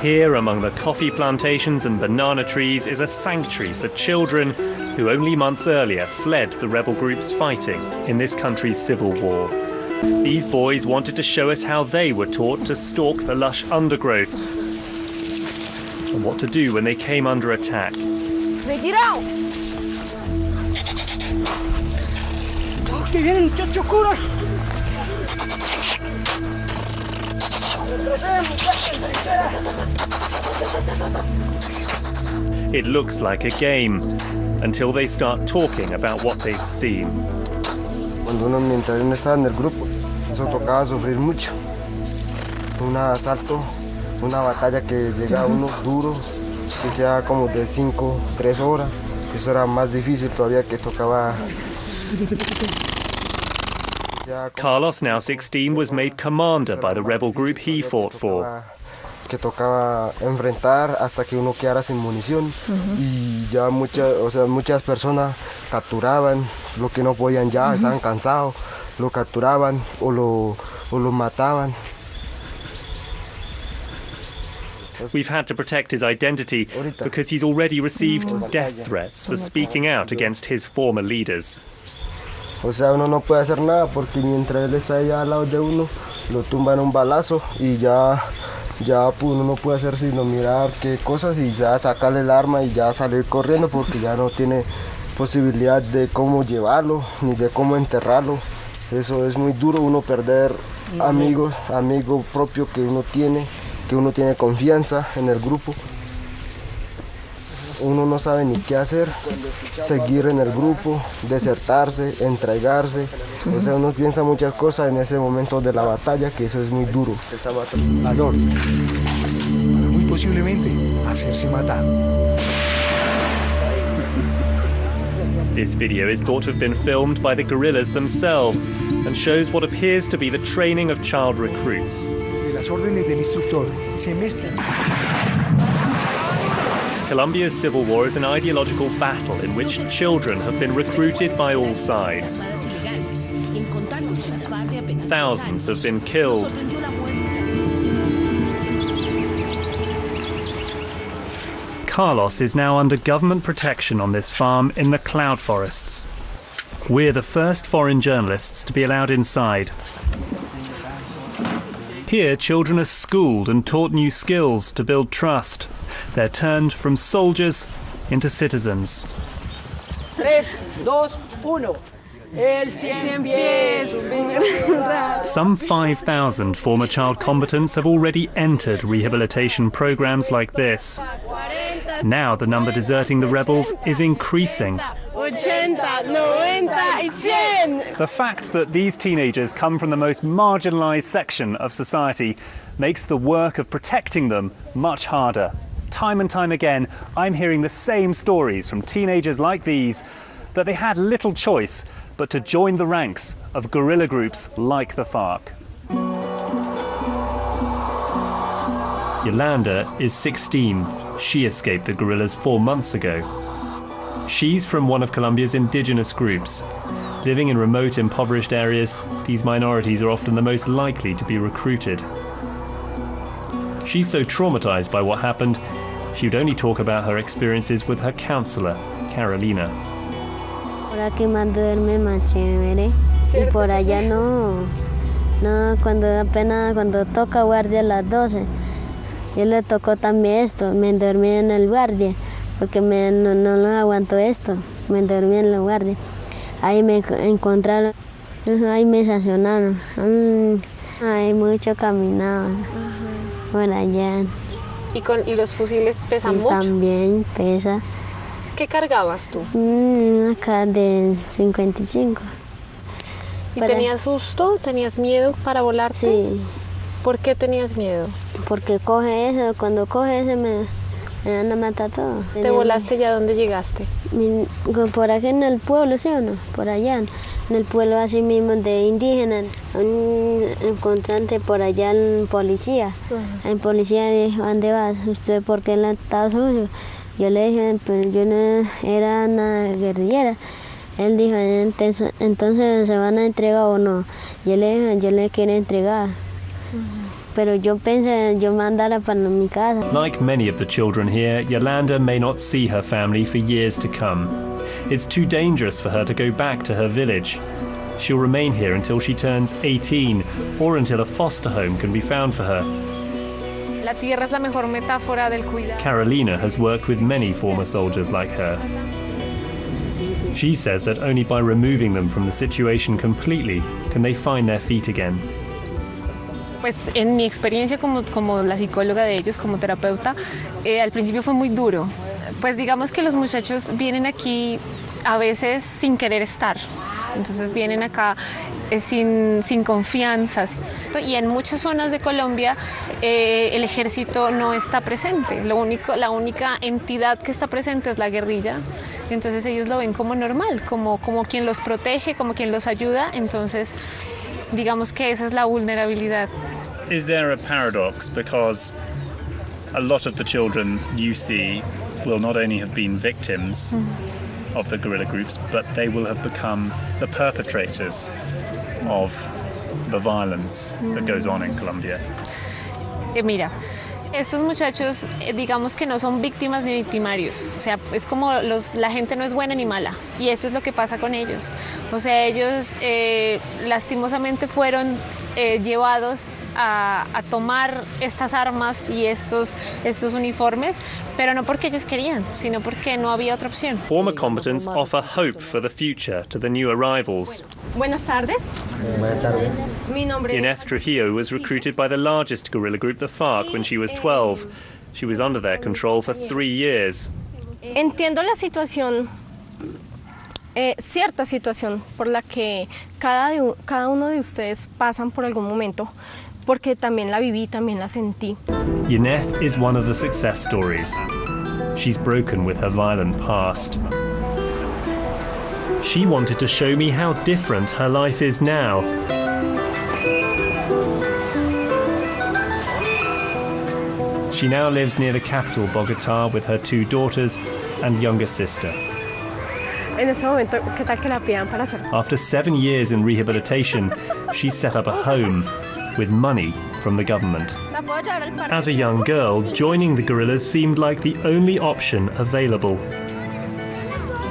Here, among the coffee plantations and banana trees, is a sanctuary for children who only months earlier fled the rebel groups fighting in this country's civil war. These boys wanted to show us how they were taught to stalk the lush undergrowth and what to do when they came under attack. ¡Retirado! ¡Que viene el muchacho cura! It looks like a game until they start talking about what they've seen. Cuando mientras uno estaba en el grupo, eso tocaba sufrir mucho. Un asalto, una batalla que llega uno duro, que sea como de 3 horas. Eso era más difícil todavía, que tocaba. Carlos, now 16, was made commander by the rebel group he fought for. Que tocaba enfrentar hasta que uno quedara sin munición. Y ya muchas personas capturaban lo que no podían ya, estaban cansados, lo capturaban o lo mataban. We've had to protect his identity because he's already received death threats for speaking out against his former leaders. O sea, uno no puede hacer nada porque mientras él está allá al lado de uno, lo tumban un balazo y ya uno no puede hacer sino mirar qué cosas y ya sacarle el arma y ya salir corriendo porque ya no tiene posibilidad de cómo llevarlo ni de cómo enterrarlo. Eso es muy duro, uno perder amigo propio que uno tiene confianza en el grupo. Uno no sabe ni qué hacer, seguir en el grupo, desertarse, entregarse. O sea, uno piensa muchas cosas en ese momento de la batalla, que eso es muy duro. Valor, muy posiblemente hacerse matar. This video is thought to have been filmed by the guerrillas themselves and shows what appears to be the training of child recruits. De las órdenes del instructor se mezclan. Colombia's civil war is an ideological battle in which children have been recruited by all sides. Thousands have been killed. Carlos is now under government protection on this farm in the cloud forests. We're the first foreign journalists to be allowed inside. Here, children are schooled and taught new skills to build trust. They're turned from soldiers into citizens. 3, 2, 1. Some 5,000 former child combatants have already entered rehabilitation programs like this. Now the number deserting the rebels is increasing. 80, 90 y 100. The fact that these teenagers come from the most marginalised section of society makes the work of protecting them much harder. Time and time again, I'm hearing the same stories from teenagers like these, that they had little choice but to join the ranks of guerrilla groups like the Farc. Yolanda is 16. She escaped the guerrillas 4 months ago. She's from one of Colombia's indigenous groups. Living in remote, impoverished areas, these minorities are often the most likely to be recruited. She's so traumatized by what happened, she would only talk about her experiences with her counselor, Carolina. Por aquí más duerme más chévere. Y por allá no, cuando toca guardia a las 12. Yo le tocó también esto, me dormí en el guardia, porque no lo aguanto esto, me dormí en la guardia. Ahí me encontraron, ahí me estacionaron. Hay mucho caminado por allá. ¿Y los fusiles pesan mucho? También pesa. ¿Qué cargabas tú? Acá de 55. ¿Y tenías susto? ¿Tenías miedo para volarte? Sí. ¿Por qué tenías miedo? Porque cuando coge eso me van a matar todo. ¿Te volaste ya? ¿Dónde llegaste? Por aquí en el pueblo, ¿sí o no? Por allá, en el pueblo así mismo de indígenas. Un encontrante por allá en policía. El policía dijo, ¿dónde vas? ¿Usted por qué está suyo? Yo le dije, pero yo no era una guerrillera. Él dijo, entonces ¿se van a entregar o no? Yo le dije, yo le quiero entregar. pero yo pensé yo mandara para mi casa. Like many of the children here, Yolanda may not see her family for years to come. It's too dangerous for her to go back to her village. She'll remain here until she turns 18 or until a foster home can be found for her. La tierra es la mejor metáfora del cuidado. Carolina has worked with many former soldiers like her. She says that only by removing them from the situation completely can they find their feet again. Pues en mi experiencia como la psicóloga de ellos, como terapeuta, al principio fue muy duro. Pues digamos que los muchachos vienen aquí a veces sin querer estar. Entonces vienen acá sin confianza. Y en muchas zonas de Colombia el ejército no está presente. La única entidad que está presente es la guerrilla. Entonces ellos lo ven como normal, como quien los protege, como quien los ayuda. Entonces digamos que esa es la vulnerabilidad. Is there a paradox because a lot of the children you see will not only have been victims of the guerrilla groups, but they will have become the perpetrators of the violence that goes on in Colombia? Mira, estos muchachos digamos que no son víctimas ni victimarios, o sea, es como la gente no es buena ni mala, y eso es lo que pasa con ellos. O sea, ellos lastimosamente fueron llevados a tomar estas armas y estos uniformes, pero no porque ellos querían, sino porque no había otra opción. Former combatants offer hope for the future to the new arrivals. Buenas tardes. Buenas tardes. Mi nombre es... Ineth Trujillo was recruited by the largest guerrilla group, the Farc, when she was 12. She was under their control for 3 years. Entiendo la situación, cierta situación por la que cada uno de ustedes pasan por algún momento, porque también la viví, también la sentí. Ineth is one of the success stories. She's broken with her violent past. She wanted to show me how different her life is now. She now lives near the capital, Bogotá, with her 2 daughters and younger sister. En este momento, ¿qué tal que la pidan para hacer? After 7 years in rehabilitation, she set up a home with money from the government. ¿La puedo llevar al parque? As a young girl, joining the guerrillas seemed like the only option available.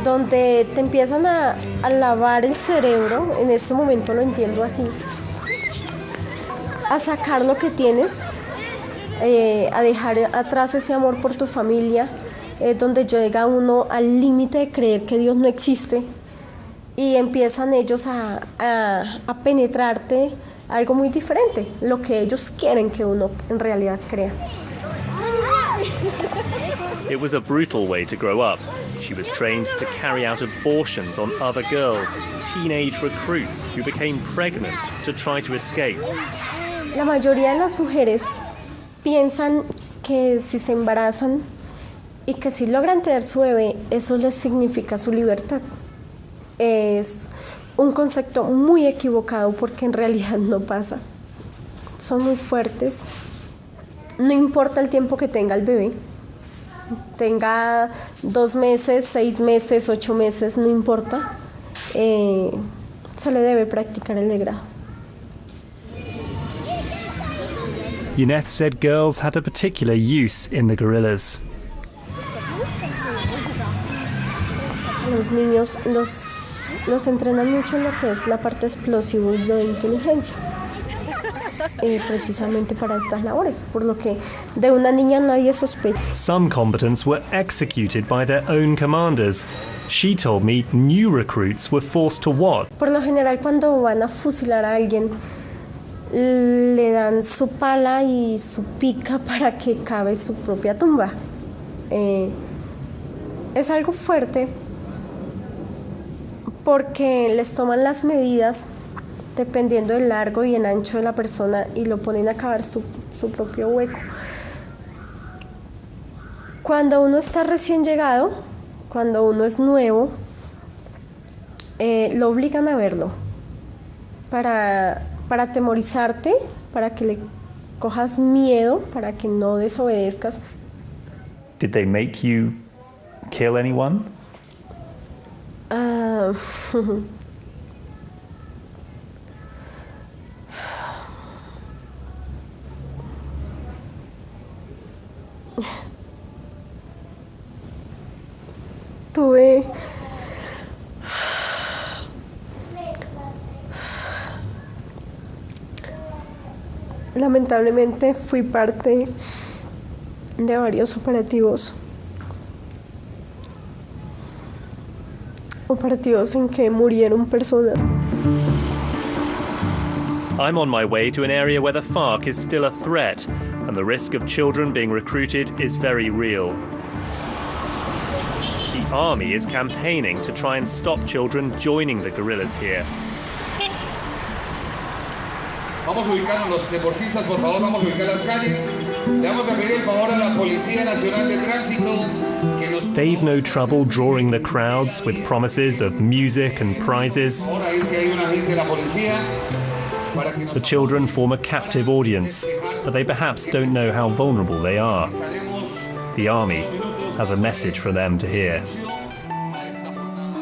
Donde te empiezan a lavar el cerebro, en este momento lo entiendo así, a sacar lo que tienes, a dejar atrás ese amor por tu familia, donde llega uno al límite de creer que Dios no existe, y empiezan ellos a penetrarte algo muy diferente, lo que ellos quieren que uno en realidad crea. It was a brutal way to grow up. She was trained to carry out abortions on other girls, teenage recruits who became pregnant to try to escape. La mayoría de las mujeres piensan que si se embarazan y que si logran tener su bebé, eso les significa su libertad. Es un concepto muy equivocado porque en realidad no pasa. Son muy fuertes. No importa el tiempo que tenga el bebé. Tenga 2 meses, 6 meses, 8 meses, no importa. Se le debe practicar el degrado. Ineth said girls had a particular use in the guerrillas. Los niños los entrenan mucho en lo que es la parte explosiva y de inteligencia, precisamente para estas labores, por lo que de una niña nadie sospecha. Some combatants were executed by their own commanders. She told me new recruits were forced to what? Por lo general, cuando van a fusilar a alguien, le dan su pala y su pica para que cabe su propia tumba. Es algo fuerte porque les toman las medidas dependiendo del largo y el ancho de la persona y lo ponen a cavar su propio hueco. Cuando uno está recién llegado, cuando uno es nuevo, lo obligan a verlo para atemorizarte, para que le cojas miedo, para que no desobedezcas. Did they make you kill anyone? Lamentablemente fui parte de varios operativos en que murieron personas. I'm on my way to an area where the Farc is still a threat, and the risk of children being recruited is very real. The army is campaigning to try and stop children joining the guerrillas here. Vamos a ubicar a los deportistas, por favor, vamos a ubicar las calles. Le vamos a pedir el favor a la Policía Nacional de Tránsito que nos... They've no trouble drawing the crowds with promises of music and prizes. Ahora ahí si hay un agente de la policía. The children form a captive audience, but they perhaps don't know how vulnerable they are. The army has a message for them to hear.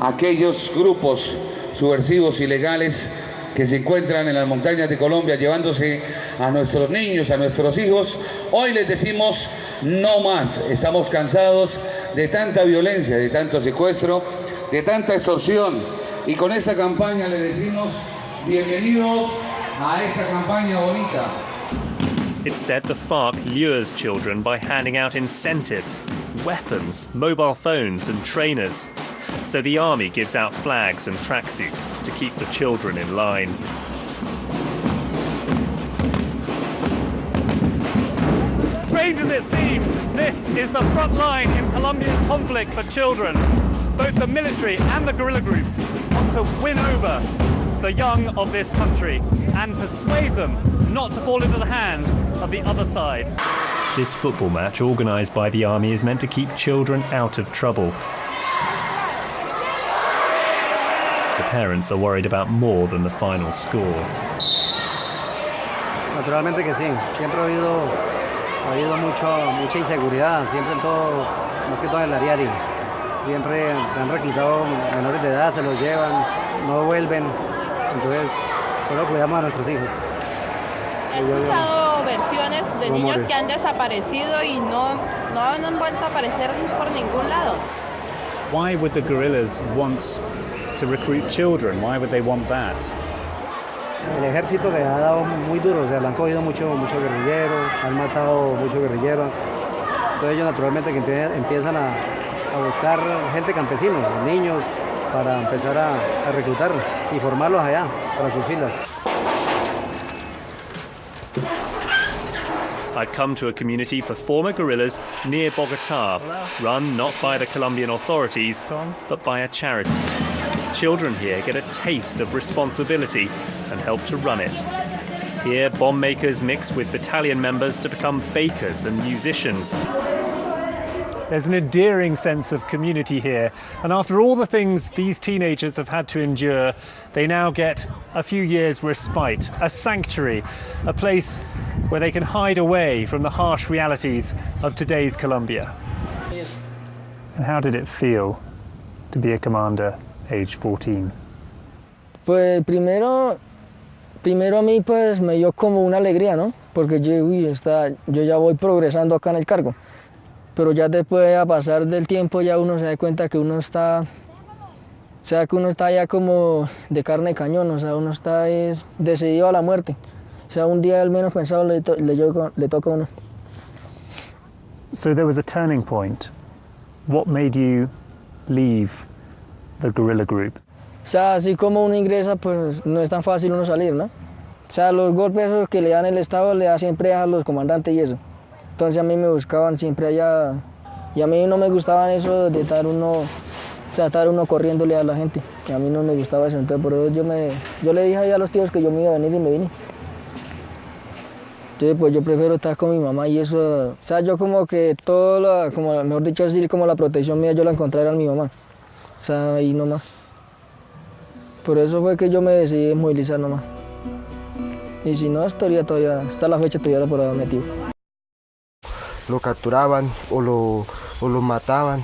Aquellos grupos subversivos ilegales que se encuentran en las montañas de Colombia llevándose a nuestros niños, a nuestros hijos, hoy les decimos no más. Estamos cansados de tanta violencia, de tanto secuestro, de tanta extorsión, y con esta campaña les decimos bienvenidos a esta campaña bonita. It's said the FARC lures children by handing out incentives, weapons, mobile phones and trainers. So the army gives out flags and tracksuits to keep the children in line. Strange as it seems, this is the front line in Colombia's conflict for children. Both the military and the guerrilla groups want to win over the young of this country and persuade them not to fall into the hands of the other side. This football match, organised by the army, is meant to keep children out of trouble. The parents are worried about more than the final score. Naturalmente que sí, siempre ha habido mucha inseguridad, siempre en todo, más que todo en el área. Siempre se han reclutado menores de edad, se los llevan, no vuelven, entonces solo cuidamos a nuestros hijos. He escuchado versiones de niños que han desaparecido y no han vuelto a aparecer por ningún lado. Why would the guerrillas want to recruit children? Why would they want that? El ejército les ha dado muy duro, o sea, le han cogido mucho guerrillero, han matado mucho guerrillero. Entonces ellos naturalmente que empiezan a buscar gente campesina, niños, para empezar a reclutar y formarlos allá, para sus filas. I've come to a community for former guerrillas near Bogotá, run not by the Colombian authorities, but by a charity. Children here get a taste of responsibility and help to run it. Here, bomb makers mix with battalion members to become bakers and musicians. There's an endearing sense of community here, and after all the things these teenagers have had to endure, they now get a few years' respite, a sanctuary, a place where they can hide away from the harsh realities of today's Colombia. And how did it feel to be a commander aged 14? Pues primero a mí pues me dio como una alegría, ¿no? Porque yo ya voy progresando acá en el cargo. Pero ya después, a pasar del tiempo, ya uno se da cuenta que uno está ya como de carne de cañón, o sea, uno está decidido a la muerte. O sea, un día al menos pensado le toca a uno. So there was a turning point. What made you leave the guerrilla group? O sea, así como uno ingresa, pues no es tan fácil uno salir, ¿no? O sea, los golpes esos que le dan el Estado le da siempre a los comandantes y eso. Entonces a mí me buscaban siempre allá y a mí no me gustaba eso de estar uno corriéndole a la gente. A mí no me gustaba eso, entonces por eso yo le dije ahí a los tíos que yo me iba a venir y me vine. Entonces pues yo prefiero estar con mi mamá y eso, o sea, yo como que como mejor dicho así, como la protección mía yo la encontré era mi mamá, o sea, ahí nomás. Por eso fue que yo me decidí movilizar nomás. Y si no, hasta la fecha todavía por haber metido. Lo capturaban o lo mataban.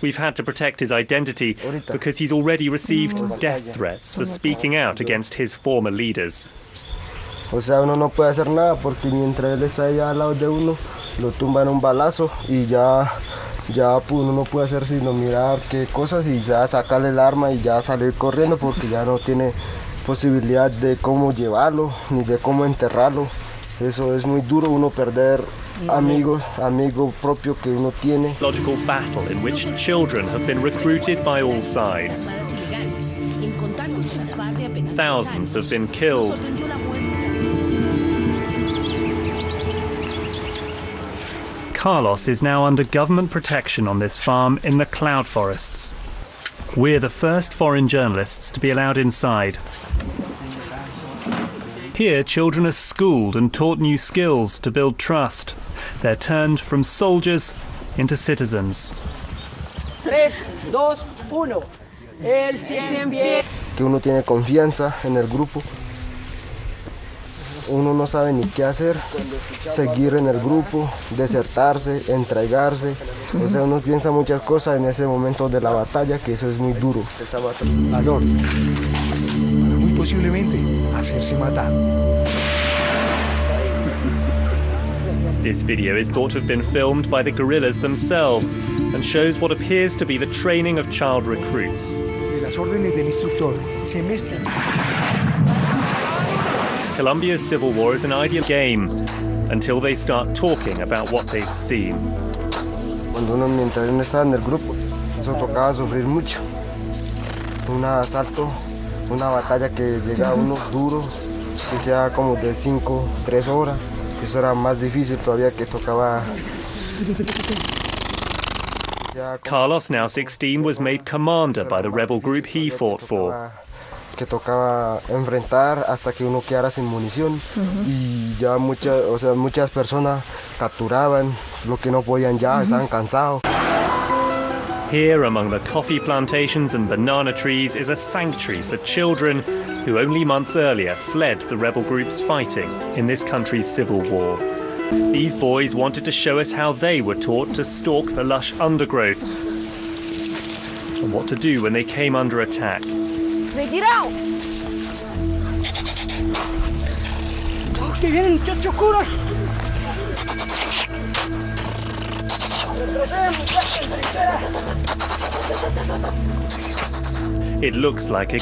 We've had to protect his identity because he's already received death threats for speaking out against his former leaders. O sea, uno no puede hacer nada porque mientras él está allá al lado de uno, lo tumban un balazo y ya pues, uno no puede hacer sino mirar qué cosas y ya sacarle el arma y ya salir corriendo porque ya no tiene posibilidad de cómo llevarlo ni de cómo enterrarlo. Eso es muy duro, uno perder amigo propio que uno tiene. Logical battle in which children have been recruited by all sides. Thousands have been killed. Carlos is now under government protection on this farm in the cloud forests. We're the first foreign journalists to be allowed inside. Here, children are schooled and taught new skills to build trust. They're turned from soldiers into citizens. 3, 2, 1. El 100 bien. Que uno tiene confianza en el grupo. Uno no sabe ni qué hacer, seguir en el grupo, desertarse, entregarse. O sea, uno piensa muchas cosas en ese momento de la batalla, que eso es muy duro. Valor. Para muy posiblemente hacerse matar. This video is thought to have been filmed by the guerrillas themselves and shows what appears to be the training of child recruits. De las órdenes del instructor se mezclan. Colombia's civil war is an ideal game until they start talking about what they've seen. Cuando mientras uno estaba en el grupo, eso tocaba sufrir mucho. Un asalto, una batalla que llega a uno duro, que sea como de 3 horas. Eso era más difícil todavía, que tocaba. Carlos, now 16, was made commander by the rebel group he fought for. Que tocaba enfrentar hasta que uno quedara sin munición y ya muchas personas capturaban lo que no podían ya, estaban cansados. Here, among the coffee plantations and banana trees, is a sanctuary for children who only months earlier fled the rebel groups fighting in this country's civil war. These boys wanted to show us how they were taught to stalk the lush undergrowth and what to do when they came under attack. ¡Retirado! ¡Oh, que vienen muchachos curos! It looks like a